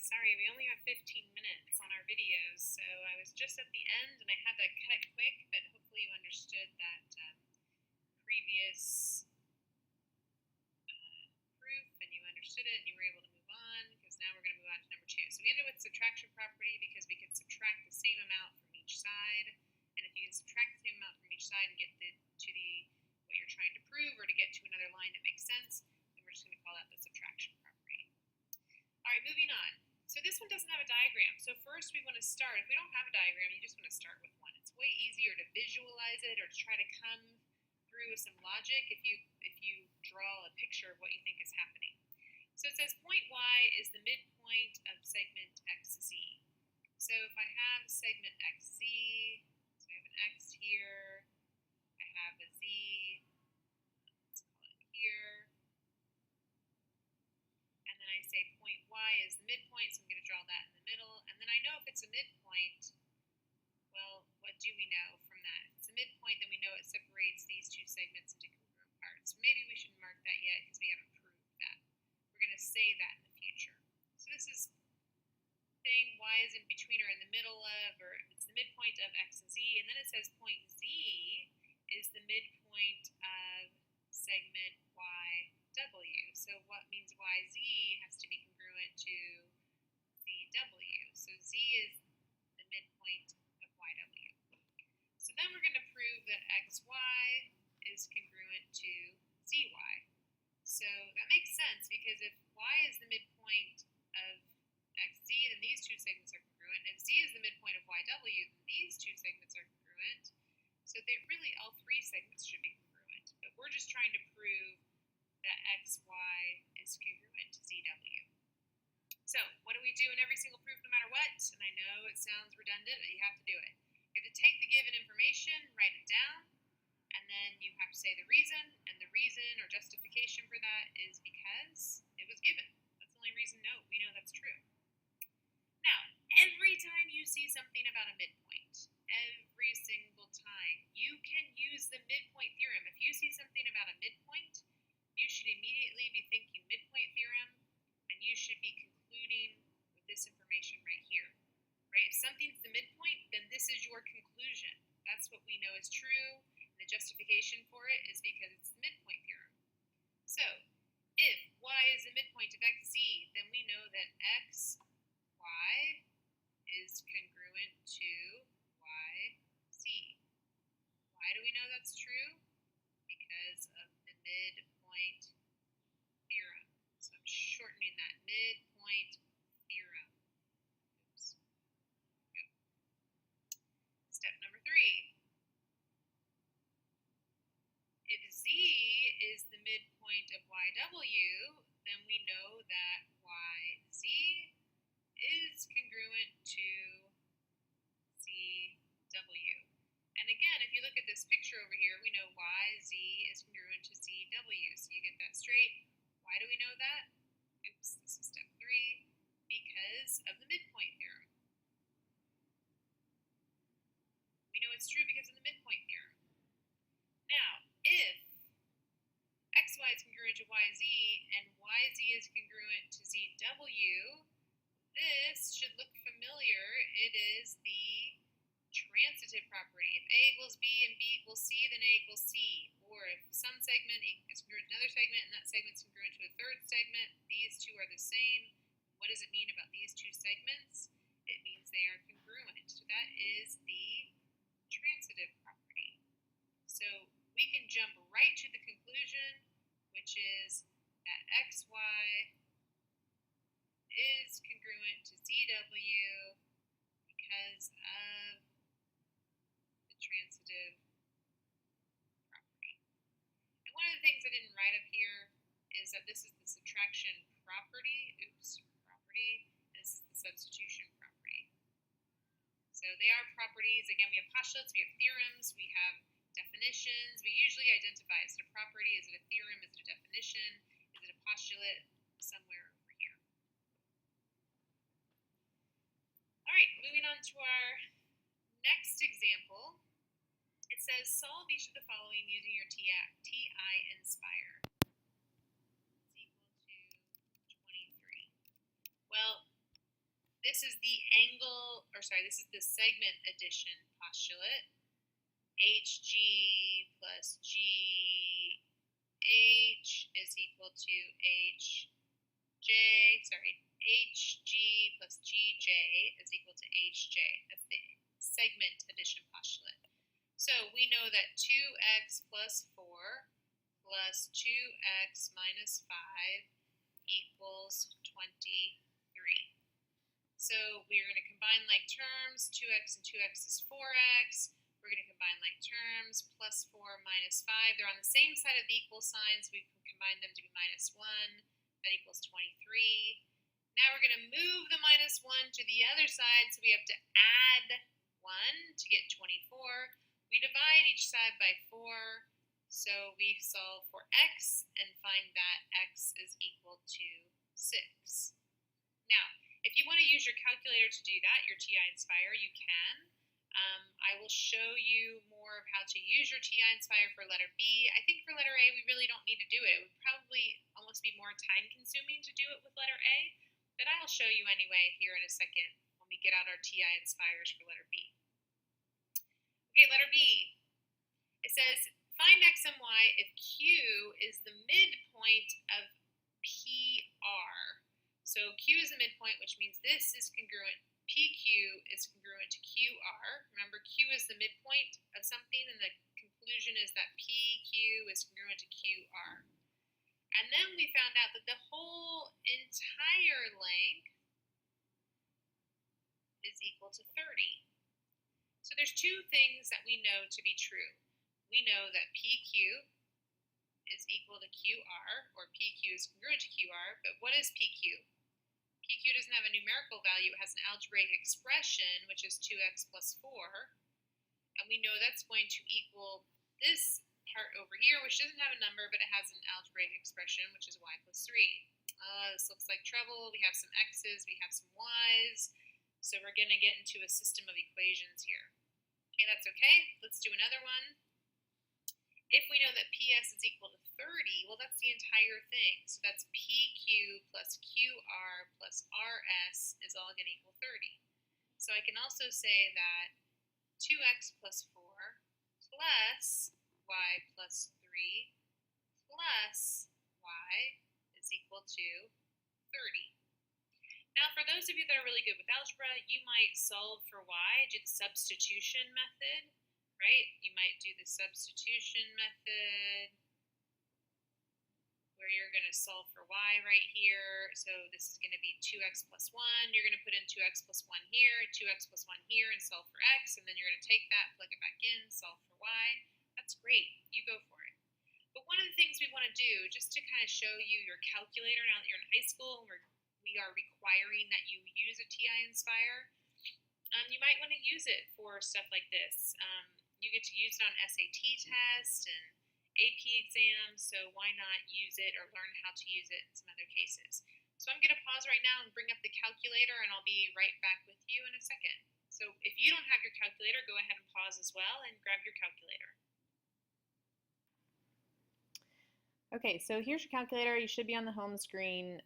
sorry, we only have 15 minutes on our videos, so I was just at the end and I had to cut it quick, but hopefully you understood that previous proof and you understood it and you were able to move on, because now we're going to move on to number 2. So we ended with subtraction property because we can subtract the same amount from each side, and if you can subtract the same amount from each side and get to what you're trying to prove, or to get to another line that makes sense, then we're just going to call that the subtraction property. Alright, moving on. So this one doesn't have a diagram. So first we want to start, if we don't have a diagram, you just want to start with one. It's way easier to visualize it or to try to come through with some logic if you draw a picture of what you think is happening. So it says point Y is the midpoint of segment XZ. So if I have segment XZ, so I have an X here, I have a Z, let's call it here, and then I say point Y is the midpoint, so I'm going to draw that in the middle, and then I know if it's a midpoint, well, what do we know from that? If it's a midpoint, then we know it separates these two segments into congruent parts. Maybe we shouldn't mark that yet because we haven't proved that. We're going to say that in the future. So this is thing Y is in between or in the middle of, or it's the midpoint of X and Z, and then it says point Z is the midpoint of segment YW. So what means YZ has to be congruent to ZW. So Z is the midpoint of YW. So then we're going to prove that XY is congruent to ZY. So that makes sense, because if Y is the midpoint of XZ, then these two segments are congruent. And if Z is the midpoint of YW, then these two segments are congruent. So really all three segments should be congruent. But we're just trying to prove that XY is congruent to ZW. So what do we do in every single proof no matter what? And I know it sounds redundant, but you have to do it. You have to take the given information, write it down, and then you have to say the reason, and the reason or justification for that is because it was given. That's the only reason we know that's true. Now, every time you see something about a midpoint, every single time, you can use the midpoint theorem. If you see something about a midpoint, you should immediately be thinking midpoint theorem, and you should be concluding with this information right here. Right? If something's the midpoint, then this is your conclusion. That's what we know is true, and the justification for it is because it's the midpoint theorem. So, if Y is the midpoint of XZ, then we know that XY is congruent to YZ. Why do we know that's true? Because of the midpoint theorem. So I'm shortening that, midpoint theorem. Oops. Go. Step number 3. If Z is the midpoint of YW, then we know that YZ is congruent to ZW. And again, if you look at this picture over here, we know YZ is congruent to ZW. So you get that straight. Why do we know that? Oops, this is step 3. Because of the midpoint theorem. We know it's true because of the midpoint theorem. Now, if XY is congruent to YZ and YZ is congruent to ZW, this should look familiar. It is the transitive property. If A equals B and B equals C, then A equals C. Or if some segment is congruent to another segment and that segment is congruent to a third segment, these two are the same. What does it mean about these two segments? It means they are congruent. So that is the transitive property. So we can jump right to the conclusion, which is that XY is congruent to ZW because of the transitive property. And one of the things I didn't write up here is that this is the subtraction property. Oops, property. And this is the substitution property. So they are properties. Again, we have postulates, we have theorems, we have definitions. We usually identify, is it a property, is it a theorem, is it a definition, is it a postulate, somewhere over here. Alright, moving on to our next example. It says, solve each of the following using your TI Nspire. It's equal to 23. Well, this is the angle, or sorry, this is the segment addition postulate. HG plus GH is equal to HG plus GJ is equal to HJ. That's the segment addition postulate. So we know that 2x plus 4 plus 2x minus 5 equals 23. So we're going to combine like terms. 2x and 2x is 4x. We're going to combine like terms. Plus 4 minus 5. They're on the same side of the equal sign, so we can combine them to be minus 1. That equals 23. Now we're going to move the minus 1 to the other side, so we have to add 1 to get 24. We divide each side by 4, so we solve for x and find that x is equal to 6. Now, if you want to use your calculator to do that, your TI Nspire, you can. I will show you more of how to use your TI Nspire for letter B. I think for letter A, we really don't need to do it. It would probably almost be more time-consuming to do it with letter A, but I'll show you anyway here in a second when we get out our TI Nspires for letter B. Okay, letter B. It says, find x and y if Q is the midpoint of PR. So Q is the midpoint, which means this is congruent. PQ is congruent to QR. Remember, Q is the midpoint of something, and the conclusion is that PQ is congruent to QR. And then we found out that the whole entire length is equal to 30. So there's two things that we know to be true. We know that PQ is equal to QR, or PQ is congruent to QR, but what is PQ? PQ doesn't have a numerical value, it has an algebraic expression, which is 2x plus 4, and we know that's going to equal this part over here, which doesn't have a number, but it has an algebraic expression, which is y plus 3. This looks like trouble. We have some x's, we have some y's, so we're going to get into a system of equations here. Okay, that's okay. Let's do another one. If we know that PS is equal to 30, well, that's the entire thing. So that's PQ plus QR plus RS is all going to equal 30. So I can also say that 2x plus 4 plus y plus 3 plus y is equal to 30. Now, for those of you that are really good with algebra, you might solve for y, do the substitution method. Right? You might do the substitution method where you're going to solve for y right here. So this is going to be 2x plus 1. You're going to put in 2x plus 1 here, 2x plus 1 here, and solve for x. And then you're going to take that, plug it back in, solve for y. That's great. You go for it. But one of the things we want to do, just to kind of show you your calculator now that you're in high school, and we are requiring that you use a TI Nspire, you might want to use it for stuff like this. You get to use it on SAT tests and AP exams, so why not use it or learn how to use it in some other cases. So I'm going to pause right now and bring up the calculator, and I'll be right back with you in a second. So if you don't have your calculator, go ahead and pause as well and grab your calculator. Okay, so here's your calculator. You should be on the home screen.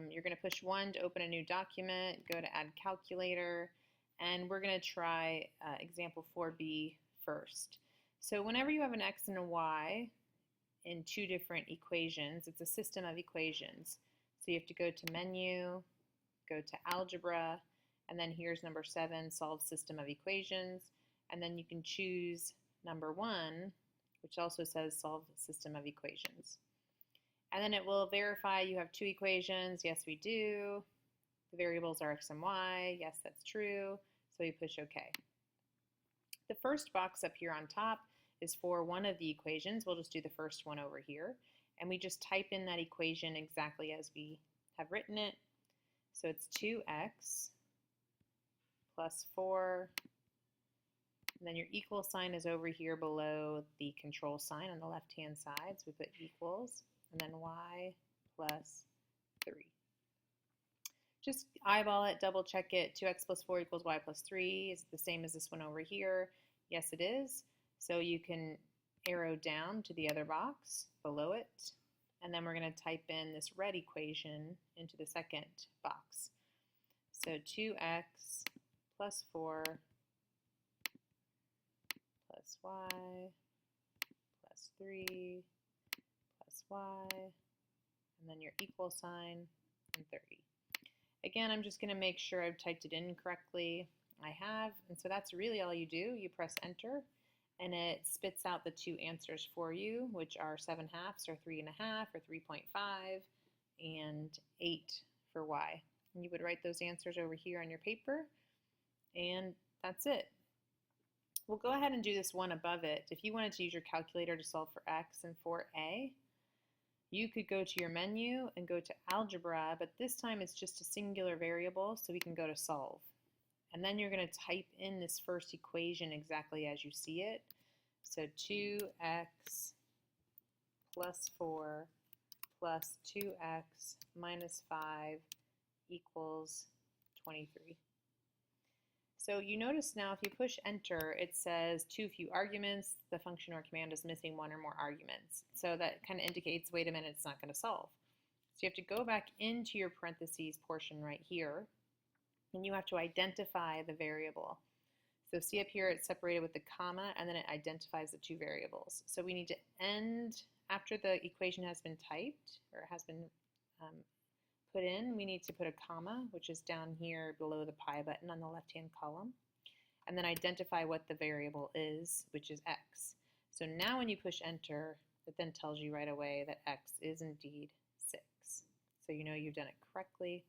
You're going to push 1 to open a new document, go to add calculator, and we're going to try example 4b first. So whenever you have an x and a y in two different equations, it's a system of equations. So you have to go to menu, go to algebra, and then here's number 7, solve system of equations, and then you can choose number 1, which also says solve system of equations. And then it will verify you have two equations. Yes, we do. The variables are x and y. Yes, that's true. So we push OK. The first box up here on top is for one of the equations. We'll just do the first one over here. And we just type in that equation exactly as we have written it. So it's 2x plus 4. And then your equal sign is over here below the control sign on the left-hand side. So we put equals, and then y plus 3. Just eyeball it, double check it. 2x plus 4 equals y plus 3 is the same as this one over here. Yes, it is. So you can arrow down to the other box below it. And then we're going to type in this red equation into the second box. So 2x plus 4 plus y plus 3 plus y, and then your equal sign, and 30. Again, I'm just going to make sure I've typed it in correctly. I have, and so that's really all you do. You press enter, and it spits out the two answers for you, which are 7/2 or 3.5 or 3.5 and 8 for y. And you would write those answers over here on your paper, and that's it. We'll go ahead and do this one above it. If you wanted to use your calculator to solve for x and for a, you could go to your menu and go to algebra, but this time it's just a singular variable, so we can go to solve. And then you're going to type in this first equation exactly as you see it. So 2x plus 4 plus 2x minus 5 equals 23. So you notice now if you push enter, it says too few arguments, the function or command is missing one or more arguments. So that kind of indicates, wait a minute, it's not going to solve. So you have to go back into your parentheses portion right here, and you have to identify the variable. So see up here, it's separated with the comma, and then it identifies the two variables. So we need to end, after the equation has been typed, or has been put in, we need to put a comma, which is down here below the pi button on the left-hand column, and then identify what the variable is, which is x. So now when you push enter, it then tells you right away that x is indeed 6. So you know you've done it correctly,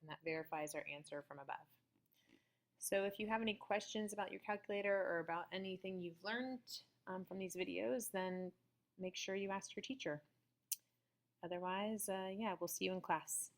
and that verifies our answer from above. So if you have any questions about your calculator or about anything you've learned from these videos, then make sure you ask your teacher. Otherwise, yeah, we'll see you in class.